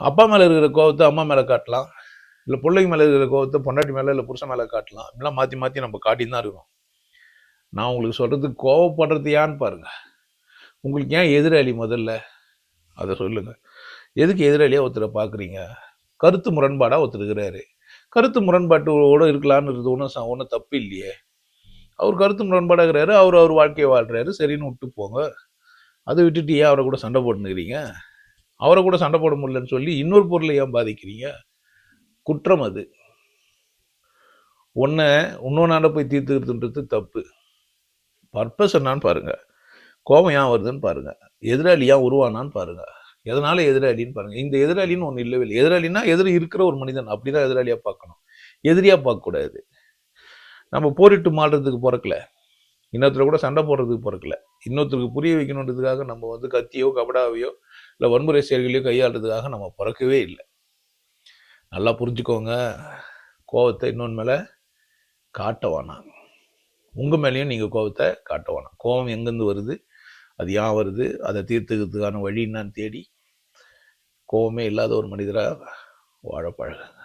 அப்பா மேலே இருக்கிற கோவத்தை அம்மா மேலே காட்டலாம், இல்லை பிள்ளைங்க மேலே இருக்கிற கோவத்தை பொண்டாட்டி மேலே இல்லை புருஷன் மேலே காட்டலாம். இப்படிலாம் மாற்றி மாற்றி நம்ம காட்டின்னு தான் இருக்கோம். நான் உங்களுக்கு சொல்கிறது, கோவப்படுறது ஏன்னு பாருங்க. உங்களுக்கு ஏன் எதிராளி முதல்ல அதை சொல்லுங்க. எதுக்கு எதிராளியாக ஒருத்தரை பார்க்குறீங்க? கருத்து முரண்பாடாக ஒருத்தர் இருக்கிறாரு. கருத்து முரண்பாட்டோடு இருக்கலான்னு ஒன்றும் தப்பு இல்லையே. அவர் கருத்து முரண்பாடாக இருக்கிறாரு, அவர் வாழ்க்கையை வாழ்கிறாரு, சரின்னு விட்டு போங்க. அதை விட்டுட்டு ஏன் அவரை கூட சண்டை போட்டுக்கிறீங்க? அவரை கூட சண்டை போட முடியலன்னு சொல்லி இன்னொரு பொருளை ஏன் பாதிக்கிறீங்க? குற்றம் அது. இன்னொன்னாண்ட போய் தீர்த்துக்கிறதுன்றது தப்பு. பர்பஸ் என்னான்னு பாருங்க. கோபம் ஏன் வருதுன்னு பாருங்க. எதிராளி ஏன் உருவானான்னு பாருங்க. எதனால எதிராளின்னு பாருங்க. இந்த எதிராளின்னு ஒன்று இல்லவே இல்லை. எதிராளின்னா எதிரி இருக்கிற ஒரு மனிதன், அப்படிதான் எதிராளியாக பார்க்கணும். எதிரியாக பார்க்கக்கூடாது. நம்ம போரிட்டு மாறுறதுக்கு பிறக்கல, இன்னொருத்தர் கூட சண்டை போடுறதுக்கு பிறக்கல. இன்னொருத்தருக்கு புரிய வைக்கணுன்றதுக்காக நம்ம கத்தியோ கபடாவையோ இல்லை வன்முறை செயல்களையோ கையாளுறதுக்காக நம்ம பிறக்கவே இல்லை. நல்லா புரிஞ்சுக்கோங்க. கோபத்தை இன்னொன்று மேலே காட்ட வேணாம். உங்கள் மேலேயும் நீங்கள் கோபத்தை காட்ட வேணாம். கோபம் எங்கேருந்து வருது, அது ஏன் வருது, அதை தீர்த்துக்கிறதுக்கான வழி என்னான்னு தேடி கோபமே இல்லாத ஒரு மனிதராக வாழ பழகுங்க.